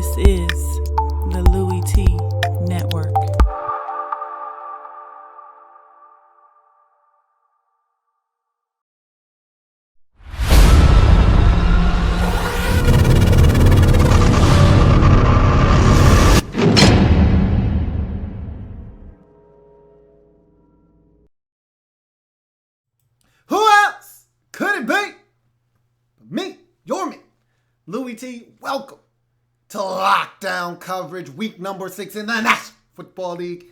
This is the Louie Tee Network. Who else could it be? Me, me. Louie Tee, welcome to Lockdown Coverage, week number 6 in the National Football League.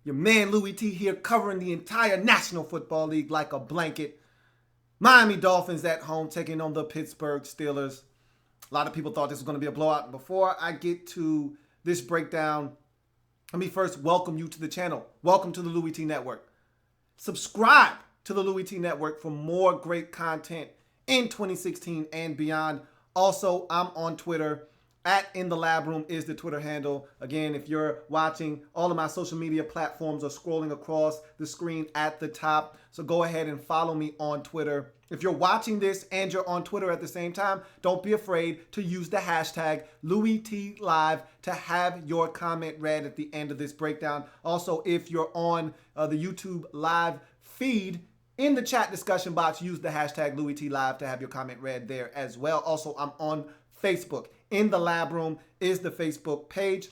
Your man Louie Tee here covering the entire National Football League like a blanket. Miami Dolphins at home taking on the Pittsburgh Steelers. A lot of people thought this was going to be a blowout. Before I get to this breakdown, let me first welcome you to the channel. Welcome to the Louie Tee Network. Subscribe to the Louie Tee Network for more great content in 2016 and beyond. Also, I'm on Twitter. In the Lab Room is the Twitter handle. Again, if you're watching, all of my social media platforms are scrolling across the screen at the top. So go ahead and follow me on Twitter. If you're watching this and you're on Twitter at the same time, don't be afraid to use the hashtag LouieTeeLive to have your comment read at the end of this breakdown. Also, if you're on the YouTube live feed, in the chat discussion box, use the hashtag LouieTeeLive to have your comment read there as well. Also, I'm on Facebook. In the Lab Room is the Facebook page.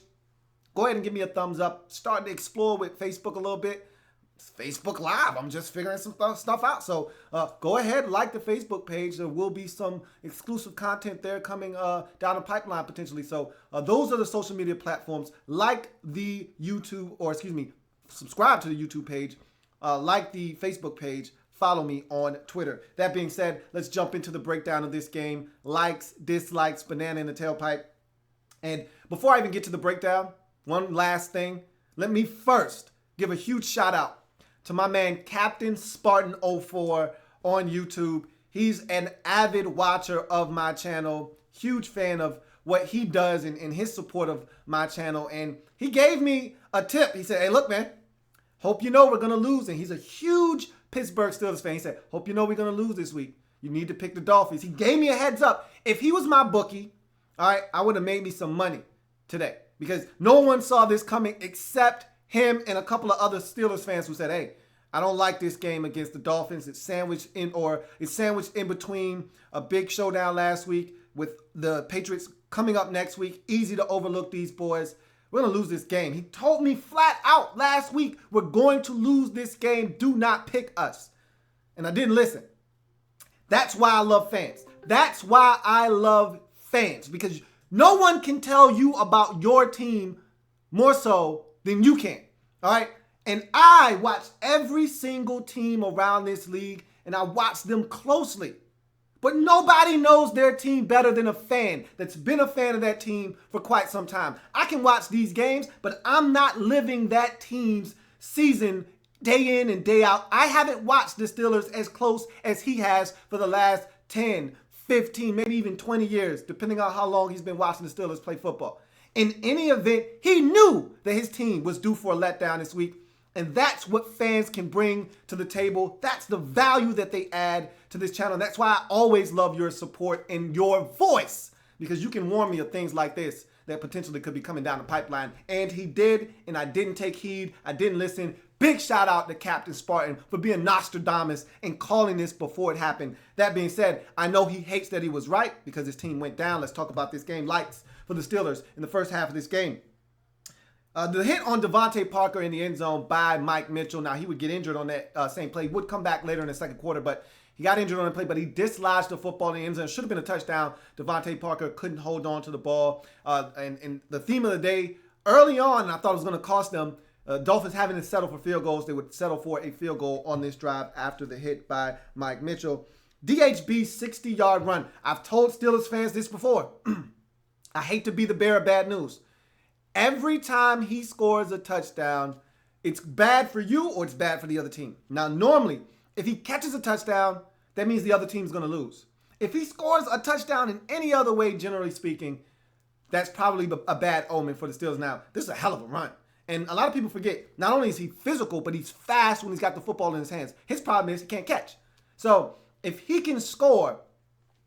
Go ahead and give me a thumbs up. Starting to explore with Facebook a little bit. It's Facebook Live. I'm just figuring some stuff out. So go ahead, like the Facebook page. There will be some exclusive content there coming down the pipeline potentially. So those are the social media platforms. Like the YouTube, subscribe to the YouTube page. Like the Facebook page, follow me on Twitter. That being said, let's jump into the breakdown of this game. Likes, dislikes, banana in the tailpipe. And before I even get to the breakdown, one last thing. Let me first give a huge shout out to my man Captain Spartan04 on YouTube. He's an avid watcher of my channel, huge fan of what he does and his support of my channel. And he gave me a tip. He said, hey, look, man. Hope you know we're going to lose. And he's a huge Pittsburgh Steelers fan. He said, hope you know we're going to lose this week. You need to pick the Dolphins. He gave me a heads up. If he was my bookie, all right, I would have made me some money today. Because no one saw this coming except him and a couple of other Steelers fans who said, hey, I don't like this game against the Dolphins. It's sandwiched in between a big showdown last week with the Patriots coming up next week. Easy to overlook these boys. We're going to lose this game. He told me flat out last week, we're going to lose this game. Do not pick us. And I didn't listen. That's why I love fans. That's why I love fans. Because no one can tell you about your team more so than you can. All right? And I watch every single team around this league, and I watch them closely. But nobody knows their team better than a fan that's been a fan of that team for quite some time. I can watch these games, but I'm not living that team's season day in and day out. I haven't watched the Steelers as close as he has for the last 10, 15, maybe even 20 years, depending on how long he's been watching the Steelers play football. In any event, he knew that his team was due for a letdown this week. And that's what fans can bring to the table. That's the value that they add to this channel. That's why I always love your support and your voice, because you can warn me of things like this that potentially could be coming down the pipeline. And he did, and I didn't take heed. I didn't listen. Big shout out to Captain Spartan for being Nostradamus and calling this before it happened. That being said, I know he hates that he was right because his team went down. Let's talk about this game. Lights for the Steelers in the first half of this game. The hit on Devontae Parker in the end zone by Mike Mitchell. Now, he would get injured on that same play. Would come back later in the second quarter, but he got injured on the play, but he dislodged the football in the end zone. Should have been a touchdown. Devontae Parker couldn't hold on to the ball. And the theme of the day, early on, and I thought it was going to cost them, Dolphins having to settle for field goals. They would settle for a field goal on this drive after the hit by Mike Mitchell. DHB's 60-yard run. I've told Steelers fans this before. I hate to be the bearer of bad news. Every time he scores a touchdown, it's bad for you or it's bad for the other team. Now, normally, if he catches a touchdown, that means the other team's going to lose. If he scores a touchdown in any other way, generally speaking, that's probably a bad omen for the Steelers. Now, this is a hell of a run. And a lot of people forget, not only is he physical, but he's fast when he's got the football in his hands. His problem is he can't catch. So if he can score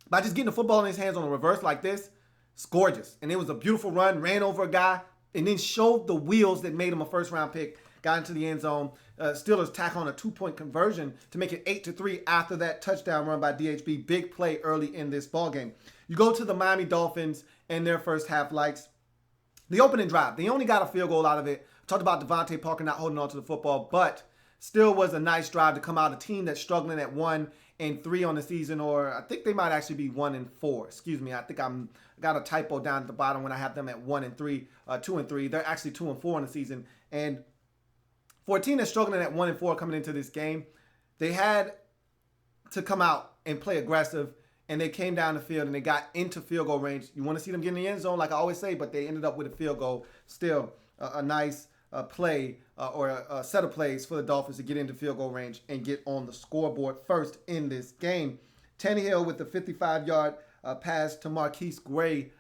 by just getting the football in his hands on a reverse like this, It's gorgeous. And it was a beautiful run, ran over a guy, and then showed the wheels that made him a first-round pick, got into the end zone. Steelers tack on a 2-point conversion to make it 8-3 after that touchdown run by DHB. Big play early in this ballgame. You go to the Miami Dolphins and their first half likes. The opening drive, they only got a field goal out of it. Talked about Devontae Parker not holding on to the football, but still was a nice drive to come out. A team that's struggling at 1-3 on the season, or I think they might actually be 1-4. Excuse me, I think I got a typo down at the bottom when I have them at 1-3, 2-3. They're actually 2-4 on the season. And for a team that's struggling at 1-4 coming into this game, they had to come out and play aggressive. And they came down the field and they got into field goal range. You want to see them get in the end zone, like I always say, but they ended up with a field goal. Still a nice play or a set of plays for the Dolphins to get into field goal range and get on the scoreboard first in this game. Tannehill with the 55-yard pass to Marquise Gray.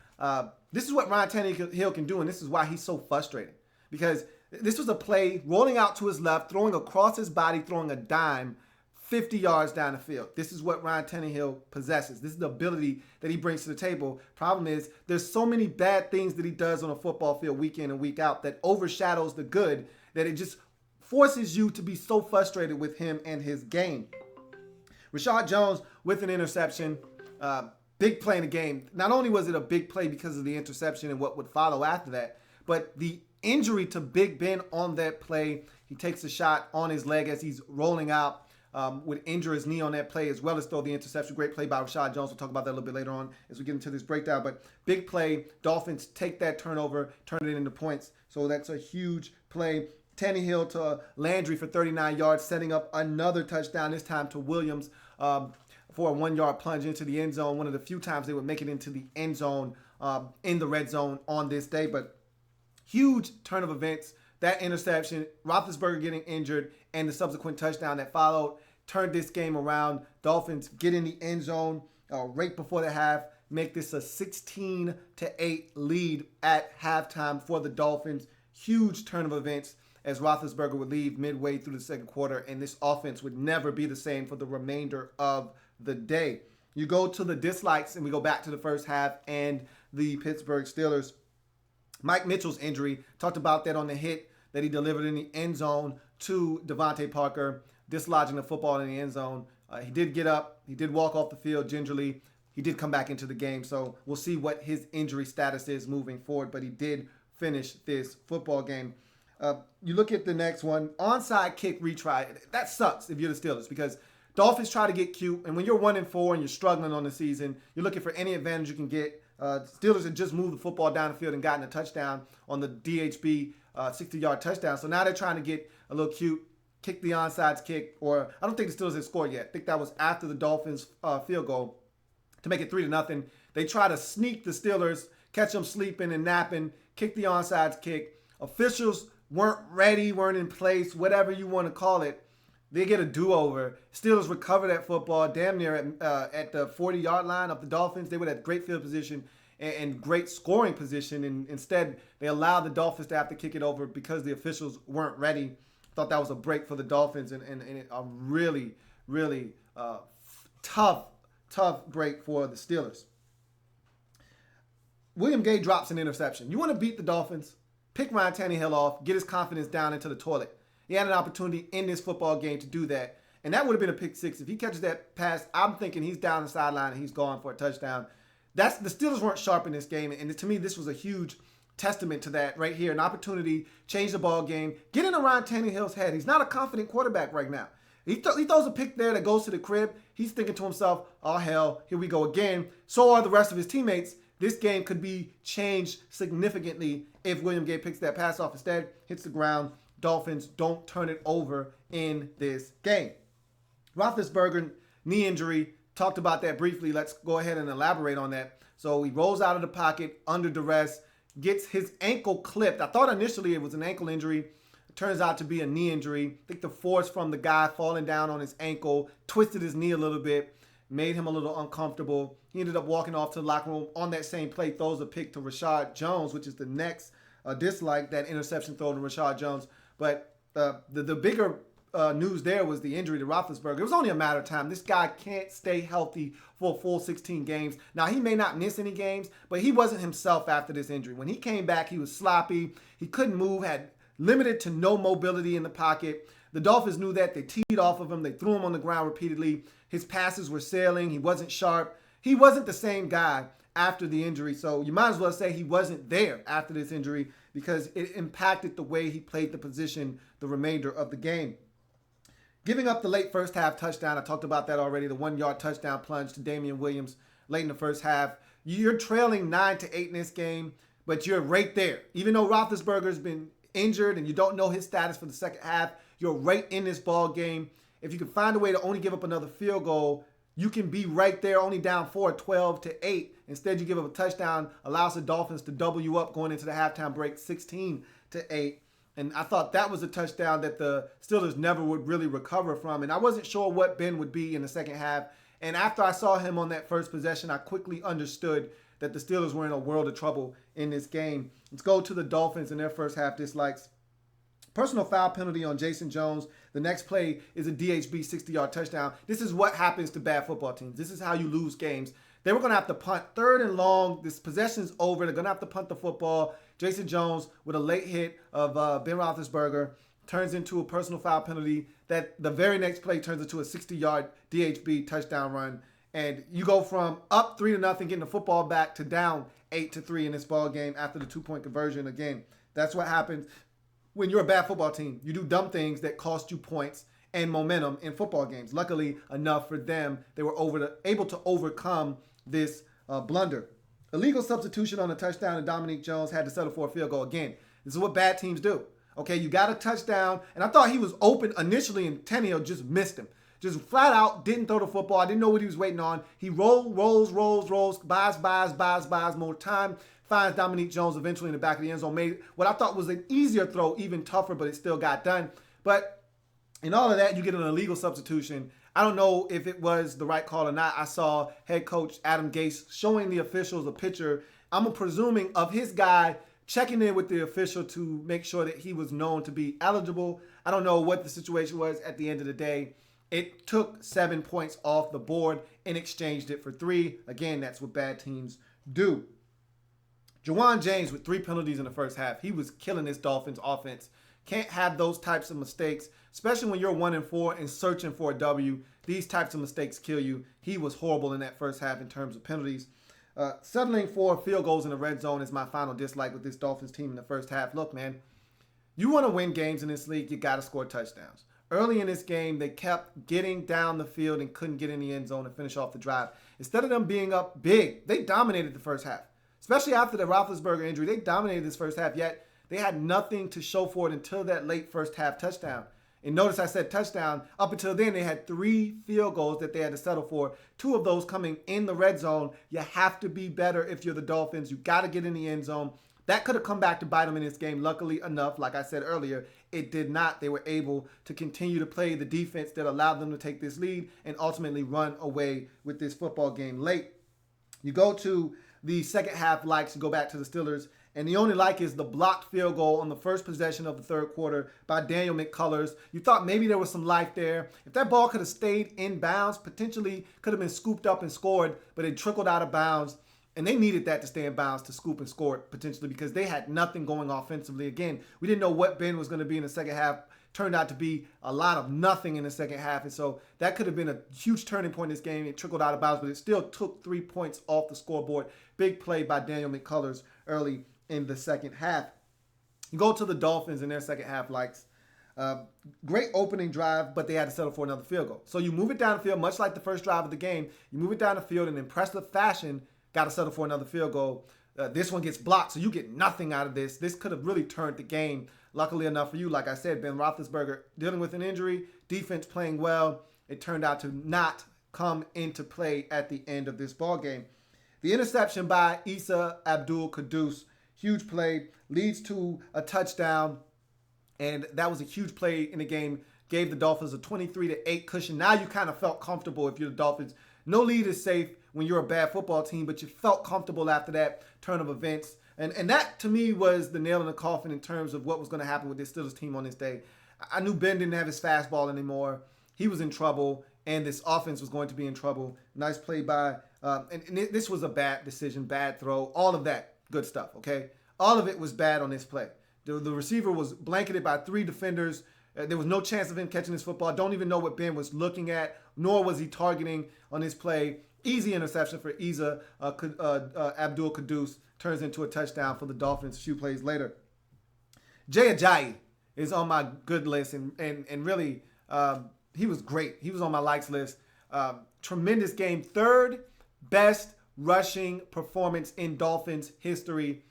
This is what Ryan Tannehill can do, and this is why he's so frustrating. Because this was a play rolling out to his left, throwing across his body, throwing a dime 50 yards down the field. This is what Ryan Tannehill possesses. This is the ability that he brings to the table. Problem is, there's so many bad things that he does on a football field week in and week out that overshadows the good, that it just forces you to be so frustrated with him and his game. Rashad Jones with an interception. Big play in the game. Not only was it a big play because of the interception and what would follow after that, but the injury to Big Ben on that play. He takes a shot on his leg as he's rolling out. Would injure his knee on that play as well as throw the interception. Great play by Rashad Jones. We'll talk about that a little bit later on as we get into this breakdown. But big play. Dolphins take that turnover, turn it into points. So that's a huge play. Tannehill to Landry for 39 yards, setting up another touchdown, this time to Williams for a 1-yard plunge into the end zone. One of the few times they would make it into the end zone in the red zone on this day. But huge turn of events. That interception, Roethlisberger getting injured, and the subsequent touchdown that followed turned this game around. Dolphins get in the end zone right before the half, make this a 16-8 lead at halftime for the Dolphins. Huge turn of events as Roethlisberger would leave midway through the second quarter, and this offense would never be the same for the remainder of the day. You go to the dislikes, and we go back to the first half and the Pittsburgh Steelers. Mike Mitchell's injury, talked about that on the hit that he delivered in the end zone to Devontae Parker, dislodging the football in the end zone. He did get up. He did walk off the field gingerly. He did come back into the game, so we'll see what his injury status is moving forward, but he did finish this football game. You look at the next one, onside kick retry. That sucks if you're the Steelers because Dolphins try to get cute, and when you're 1-4 and you're struggling on the season, you're looking for any advantage you can get. Steelers had just moved the football down the field and gotten a touchdown on the DHB 60-yard touchdown. So now they're trying to get a little cute, kick the onside kick, or I don't think the Steelers had scored yet. I think that was after the Dolphins field goal to make it 3-0. They try to sneak the Steelers, catch them sleeping and napping, kick the onside kick. Officials weren't ready, weren't in place, whatever you want to call it. They get a do-over. Steelers recover that football damn near at the 40-yard line of the Dolphins. They would have great field position and great scoring position. And instead, they allowed the Dolphins to have to kick it over because the officials weren't ready. Thought that was a break for the Dolphins and a really, really tough break for the Steelers. William Gay drops an interception. You want to beat the Dolphins? Pick Ryan Tannehill off, get his confidence down into the toilet. He had an opportunity in this football game to do that, and that would have been a pick six. If he catches that pass, I'm thinking he's down the sideline and he's gone for a touchdown. The Steelers weren't sharp in this game, and to me, this was a huge testament to that right here. An opportunity, change the ball game, get in around Tannehill's head. He's not a confident quarterback right now. He throws a pick there that goes to the crib. He's thinking to himself, oh, hell, here we go again. So are the rest of his teammates. This game could be changed significantly if William Gay picks that pass off instead, hits the ground. Dolphins don't turn it over in this game. Roethlisberger, knee injury, talked about that briefly. Let's go ahead and elaborate on that. So he rolls out of the pocket under duress, gets his ankle clipped. I thought initially it was an ankle injury. It turns out to be a knee injury. I think the force from the guy falling down on his ankle twisted his knee a little bit, made him a little uncomfortable. He ended up walking off to the locker room on that same play, throws a pick to Rashad Jones, which is the next dislike, that interception throw to Rashad Jones. But the bigger news there was the injury to Roethlisberger. It was only a matter of time. This guy can't stay healthy for a full 16 games. Now, he may not miss any games, but he wasn't himself after this injury. When he came back, he was sloppy. He couldn't move, had limited to no mobility in the pocket. The Dolphins knew that. They teed off of him. They threw him on the ground repeatedly. His passes were sailing. He wasn't sharp. He wasn't the same guy after the injury. So you might as well say he wasn't there after this injury because it impacted the way he played the position the remainder of the game. Giving up the late first half touchdown, I talked about that already, the 1-yard touchdown plunge to Damian Williams late in the first half. You're trailing 9-8 in this game, but you're right there. Even though Roethlisberger's been injured and you don't know his status for the second half, you're right in this ball game. If you can find a way to only give up another field goal, you can be right there, only down 12-8. Instead, you give up a touchdown, allows the Dolphins to double you up going into the halftime break, 16-8. And I thought that was a touchdown that the Steelers never would really recover from. And I wasn't sure what Ben would be in the second half. And after I saw him on that first possession, I quickly understood that the Steelers were in a world of trouble in this game. Let's go to the Dolphins in their first half dislikes. Personal foul penalty on Jason Jones. The next play is a DHB 60-yard touchdown. This is what happens to bad football teams. This is how you lose games. They were going to have to punt 3rd and long. This possession's over. They're going to have to punt the football. Jason Jones with a late hit of Ben Roethlisberger turns into a personal foul penalty that the very next play turns into a 60-yard DHB touchdown run. And you go from up 3-0, getting the football back, to down 8-3 in this ball game after the 2-point conversion. Again, that's what happens when you're a bad football team. You do dumb things that cost you points and momentum in football games. Luckily enough for them, they were able to overcome this blunder. Illegal substitution on a touchdown, and Dominique Jones had to settle for a field goal again. This is what bad teams do. Okay, you got a touchdown, and I thought he was open initially, and Tannehill just missed him. Just flat out didn't throw the football. I didn't know what he was waiting on. He rolls, buys more time, finds Dominique Jones eventually in the back of the end zone. Made what I thought was an easier throw, even tougher, but it still got done. But in all of that, you get an illegal substitution. I don't know if it was the right call or not. I saw head coach Adam Gase showing the officials a picture, I'm presuming, of his guy checking in with the official to make sure that he was known to be eligible. I don't know what the situation was at the end of the day. It took 7 points off the board and exchanged it for 3. Again, that's what bad teams do. Jawan James with 3 penalties in the first half. He was killing this Dolphins offense. Can't have those types of mistakes, especially when you're 1-4 and searching for a W. These types of mistakes kill you. He was horrible in that first half in terms of penalties. Settling for field goals in the red zone is my final dislike with this Dolphins team in the first half. Look, man, you want to win games in this league, you got to score touchdowns. Early in this game, they kept getting down the field and couldn't get in the end zone and finish off the drive. Instead of them being up big, they dominated the first half. Especially after the Roethlisberger injury, they dominated this first half, yet they had nothing to show for it until that late first half touchdown. And notice I said touchdown. Up until then, they had 3 field goals that they had to settle for. 2 of those coming in the red zone. You have to be better if you're the Dolphins. You got to get in the end zone. That could have come back to bite them in this game. Luckily enough, like I said earlier, it did not. They were able to continue to play the defense that allowed them to take this lead and ultimately run away with this football game late. You go to the second half likes, you go back to the Steelers, and the only like is the blocked field goal on the first possession of the third quarter by Daniel McCullers. You thought maybe there was some life there. If that ball could have stayed in bounds, potentially could have been scooped up and scored, but it trickled out of bounds. And they needed that to stay in bounds to scoop and score potentially because they had nothing going offensively. Again, we didn't know what Ben was going to be in the second half. Turned out to be a lot of nothing in the second half. And so that could have been a huge turning point in this game. It trickled out of bounds, but it still took 3 points off the scoreboard. Big play by Daniel McCullers early in the second half. You go to the Dolphins in their second half likes. Great opening drive, but they had to settle for another field goal. So you move it down the field, much like the first drive of the game. You move it down the field in impressive fashion. Got to settle for another field goal. This one gets blocked, so you get nothing out of this. This could have really turned the game. Luckily enough for you, like I said, Ben Roethlisberger dealing with an injury, defense playing well. It turned out to not come into play at the end of this ball game. The interception by Issa Abdul-Quddus, huge play, leads to a touchdown, and that was a huge play in the game. Gave the Dolphins a 23-8 cushion. Now you kind of felt comfortable if you're the Dolphins. No lead is safe when you're a bad football team, but you felt comfortable after that turn of events. And that, to me, was the nail in the coffin in terms of what was going to happen with this Steelers team on this day. I knew Ben didn't have his fastball anymore. He was in trouble, and this offense was going to be in trouble. Nice play by, and this was a bad decision, bad throw, all of that good stuff, okay? All of it was bad on this play. The receiver was blanketed by 3 defenders. There was no chance of him catching this football. I don't even know what Ben was looking at, nor was he targeting on this play. Easy interception for Isa. Abdul Kudus turns into a touchdown for the Dolphins a few plays later. Jay Ajayi is on my good list, and really, he was great. He was on my likes list. Tremendous game. 3rd best rushing performance in Dolphins history.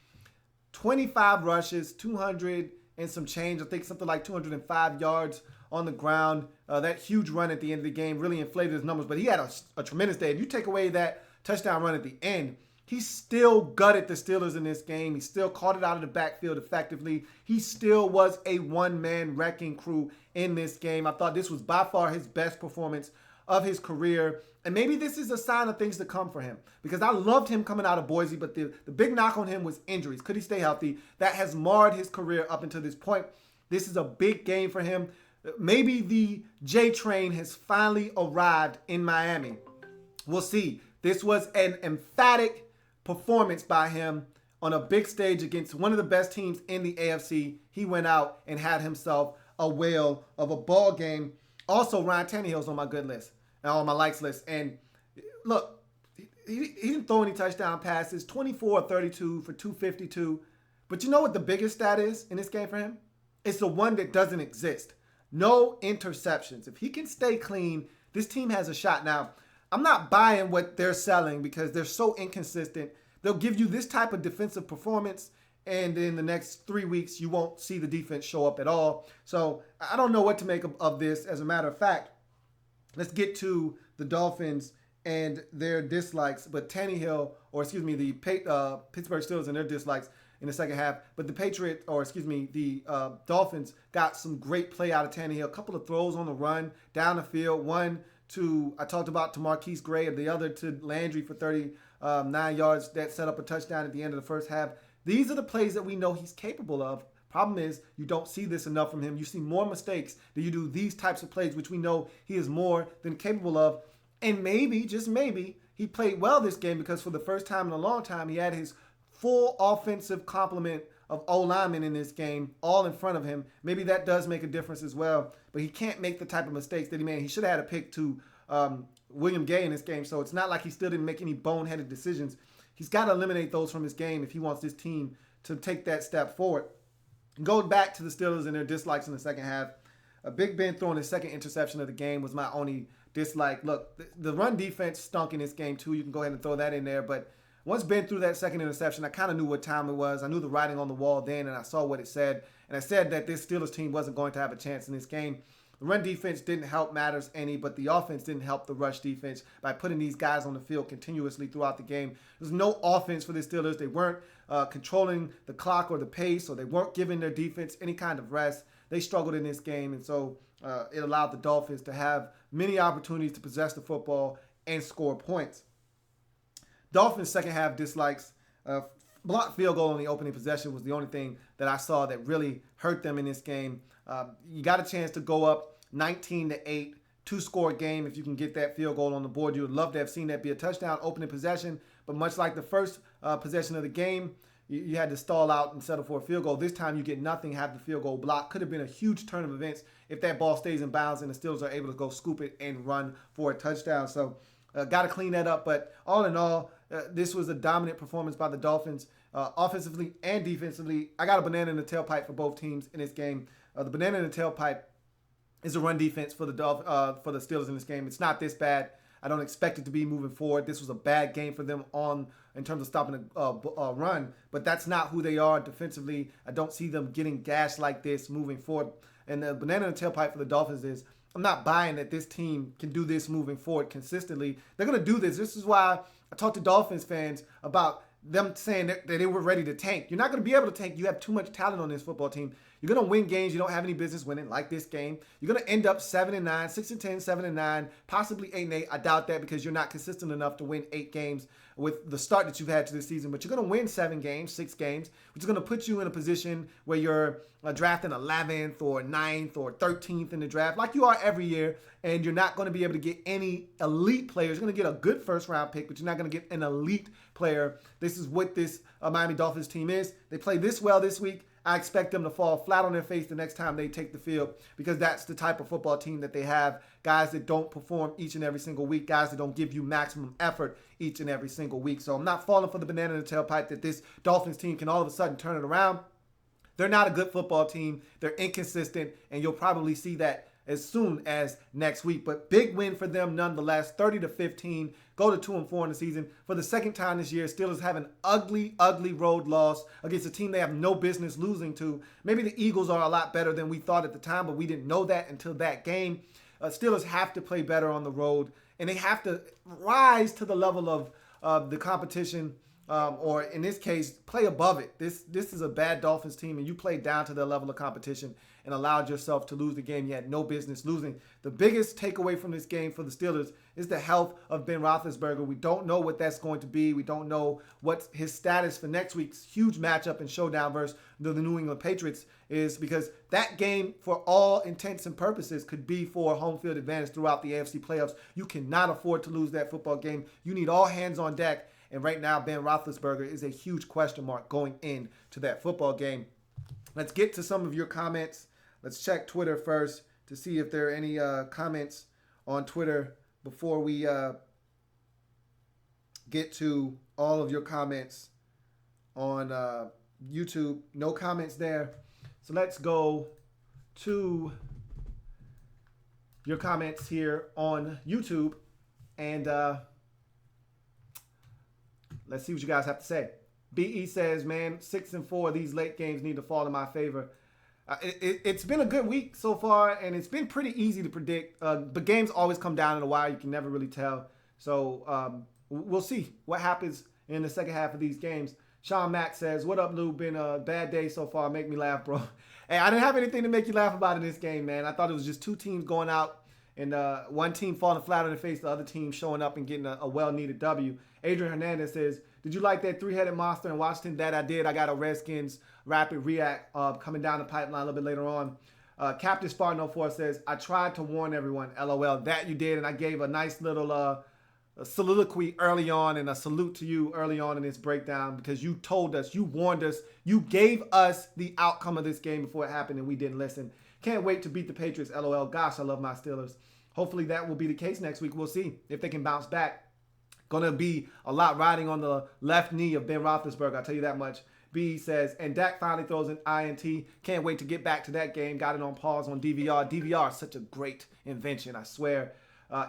25 rushes, 200 and some change. I think something like 205 yards on the ground. That huge run at the end of the game really inflated his numbers, but he had a tremendous day. If you take away that touchdown run at the end, he still gutted the Steelers in this game. He still caught it out of the backfield effectively. He still was a one-man wrecking crew in this game. I thought this was by far his best performance of his career. And maybe this is a sign of things to come for him, because I loved him coming out of Boise, but the big knock on him was injuries. Could he stay healthy? That has marred his career up until this point. This is a big game for him. Maybe the J train has finally arrived in Miami. We'll see. This was an emphatic performance by him on a big stage against one of the best teams in the AFC. He went out and had himself a whale of a ball game. Also, Ryan Tannehill's on my good list, on my likes list. And look, he didn't throw any touchdown passes, 24-32 for 252. But you know what the biggest stat is in this game for him? It's the one that doesn't exist. No interceptions. If he can stay clean, this team has a shot. Now, I'm not buying what they're selling because they're so inconsistent. They'll give you this type of defensive performance, and in the next 3 weeks, you won't see the defense show up at all. So I don't know what to make of this. As a matter of fact, let's get to the Dolphins and their dislikes. But the Pittsburgh Steelers and their dislikes in the second half. But the Dolphins got some great play out of Tannehill. A couple of throws on the run, down the field. One I talked about to Marquise Gray, and the other to Landry for 39 yards that set up a touchdown at the end of the first half. These are the plays that we know he's capable of. Problem is, you don't see this enough from him. You see more mistakes than you do these types of plays, which we know he is more than capable of. And maybe, just maybe, he played well this game because for the first time in a long time, he had his full offensive complement of O-linemen in this game all in front of him. Maybe that does make a difference as well. But he can't make the type of mistakes that he made. He should have had a pick to William Gay in this game. So it's not like he still didn't make any boneheaded decisions. He's got to eliminate those from his game if he wants this team to take that step forward. Going back to the Steelers and their dislikes in the second half, Big Ben throwing his second interception of the game was my only dislike. Look, the run defense stunk in this game too. You can go ahead and throw that in there. But once Ben threw that second interception, I kind of knew what time it was. I knew the writing on the wall then, and I saw what it said. And I said that this Steelers team wasn't going to have a chance in this game. The run defense didn't help matters any, but the offense didn't help the rush defense by putting these guys on the field continuously throughout the game. There's no offense for the Steelers. They weren't controlling the clock or the pace, or they weren't giving their defense any kind of rest. They struggled in this game, and so it allowed the Dolphins to have many opportunities to possess the football and score points. Dolphins' second half dislikes. Blocked field goal on the opening possession was the only thing that I saw that really hurt them in this game. You got a chance to go up 19-8, two-score game. If you can get that field goal on the board, you would love to have seen that be a touchdown, opening possession. But much like the first possession of the game, you had to stall out and settle for a field goal. This time you get nothing, have the field goal blocked. Could have been a huge turn of events if that ball stays in bounds and the Steelers are able to go scoop it and run for a touchdown. So got to clean that up. But all in all, this was a dominant performance by the Dolphins, offensively and defensively. I got a banana in the tailpipe for both teams in this game. The banana in the tailpipe is a run defense for the Steelers in this game. It's not this bad. I don't expect it to be moving forward. This was a bad game for them in terms of stopping a run, but that's not who they are defensively. I don't see them getting gashed like this moving forward. And the banana in the tailpipe for the Dolphins is, I'm not buying that this team can do this moving forward consistently. They're going to do this. This is why I talked to Dolphins fans about them saying that they were ready to tank. You're not going to be able to tank. You have too much talent on this football team. You're going to win games you don't have any business winning, like this game. You're going to end up 7-9, 6-10, 7-9, possibly 8-8. I doubt that because you're not consistent enough to win 8 games with the start that you've had to this season. But you're going to win 7 games, 6 games, which is going to put you in a position where you're drafting 11th or 9th or 13th in the draft, like you are every year. And you're not going to be able to get any elite players. You're going to get a good first-round pick, but you're not going to get an elite player. This is what this Miami Dolphins team is. They play this well this week. I expect them to fall flat on their face the next time they take the field because that's the type of football team that they have. Guys that don't perform each and every single week. Guys that don't give you maximum effort each and every single week. So I'm not falling for the banana in the tailpipe that this Dolphins team can all of a sudden turn it around. They're not a good football team. They're inconsistent, and you'll probably see that as soon as next week. But big win for them nonetheless, 30-15. Go to 2-4 in the season. For the second time this year, Steelers have an ugly, ugly road loss against a team they have no business losing to. Maybe the Eagles are a lot better than we thought at the time, but we didn't know that until that game. Steelers have to play better on the road, and they have to rise to the level of the competition, or in this case, play above it. This is a bad Dolphins team, and you played down to their level of competition and allowed yourself to lose the game you had no business losing. The biggest takeaway from this game for the Steelers is the health of Ben Roethlisberger. We don't know what that's going to be. We don't know what his status for next week's huge matchup and showdown versus the New England Patriots is, because that game, for all intents and purposes, could be for home field advantage throughout the AFC playoffs. You cannot afford to lose that football game. You need all hands on deck. And right now, Ben Roethlisberger is a huge question mark going into that football game. Let's get to some of your comments. Let's check Twitter first to see if there are any comments on Twitter before we get to all of your comments on YouTube. No comments there. So let's go to your comments here on YouTube, and let's see what you guys have to say. BE says, man, 6-4, these late games need to fall in my favor. It's been a good week so far, and it's been pretty easy to predict. But games always come down in a wire. You can never really tell. So we'll see what happens in the second half of these games. Sean Mack says, what up, Lou? Been a bad day so far. Make me laugh, bro. Hey, I didn't have anything to make you laugh about in this game, man. I thought it was just two teams going out and one team falling flat on their face, the other team showing up and getting a well-needed W. Adrian Hernandez says, did you like that three-headed monster in Washington? That I did. I got a Redskins rapid react coming down the pipeline a little bit later on. Captain Spartan 04 says, I tried to warn everyone. LOL. That you did, and I gave a nice little soliloquy early on, and a salute to you early on in this breakdown, because you told us, you warned us, you gave us the outcome of this game before it happened, and we didn't listen. Can't wait to beat the Patriots. LOL. Gosh, I love my Steelers. Hopefully that will be the case next week. We'll see if they can bounce back. Going to be a lot riding on the left knee of Ben Roethlisberger, I'll tell you that much. B says, and Dak finally throws an INT. Can't wait to get back to that game. Got it on pause on DVR. DVR is such a great invention, I swear.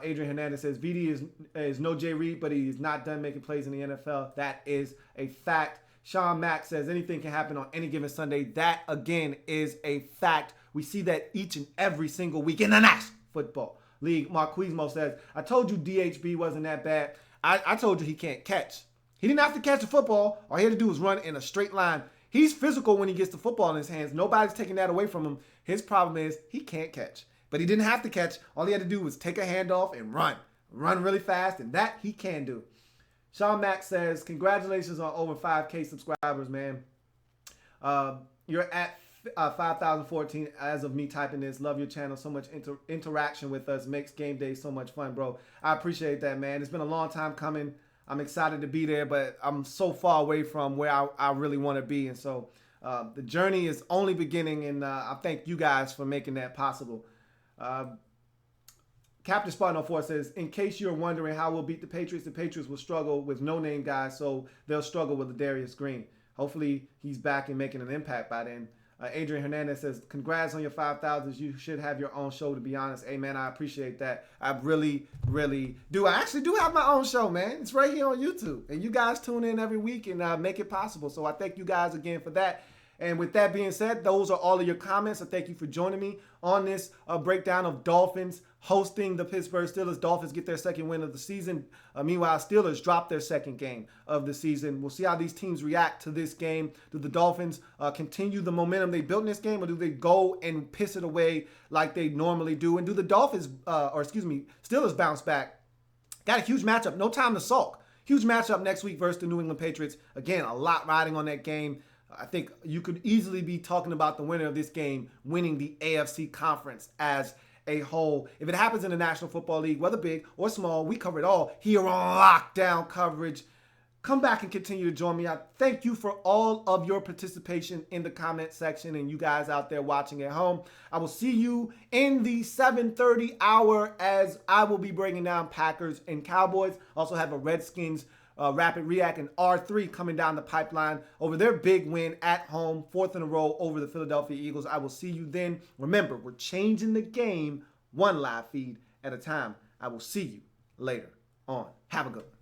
Adrian Hernandez says, VD is no Jay Reed, but he is not done making plays in the NFL. That is a fact. Sean Mack says, anything can happen on any given Sunday. That, again, is a fact. We see that each and every single week in the National Football League. Marquismo says, I told you DHB wasn't that bad. I told you he can't catch. He didn't have to catch the football. All he had to do was run in a straight line. He's physical when he gets the football in his hands. Nobody's taking that away from him. His problem is he can't catch. But he didn't have to catch. All he had to do was take a handoff and run. Run really fast, and that he can do. Sean Mack says, congratulations on over 5K subscribers, man. You're at 5,014 as of me typing this. Love your channel. So much interaction with us. Makes game day so much fun, bro. I appreciate that, man. It's been a long time coming. I'm excited to be there, but I'm so far away from where I really want to be. And so the journey is only beginning, and I thank you guys for making that possible. Captain Spartan 04 says, in case you're wondering how we'll beat the Patriots will struggle with no-name guys, so they'll struggle with Darius Green. Hopefully he's back and making an impact by then. Adrian Hernandez says, congrats on your 5,000s. You should have your own show, to be honest. Hey, man, I appreciate that. I really, really do. I actually do have my own show, man. It's right here on YouTube. And you guys tune in every week and make it possible. So I thank you guys again for that. And with that being said, those are all of your comments. So thank you for joining me on this breakdown of Dolphins hosting the Pittsburgh Steelers. Dolphins get their second win of the season. Meanwhile, Steelers drop their second game of the season. We'll see how these teams react to this game. Do the Dolphins continue the momentum they built in this game, or do they go and piss it away like they normally do? And do the Steelers bounce back? Got a huge matchup. No time to sulk. Huge matchup next week versus the New England Patriots. Again, a lot riding on that game. I think you could easily be talking about the winner of this game winning the AFC conference as a whole. If it happens in the National Football League, whether big or small, we cover it all here on Lockdown Coverage. Come back and continue to join me. I thank you for all of your participation in the comment section and you guys out there watching at home. I will see you in the 7:30 hour as I will be breaking down Packers and Cowboys. Also have a Redskins Rapid React and R3 coming down the pipeline over their big win at home, 4th in a row over the Philadelphia Eagles. I will see you then. Remember, we're changing the game one live feed at a time. I will see you later on. Have a good one.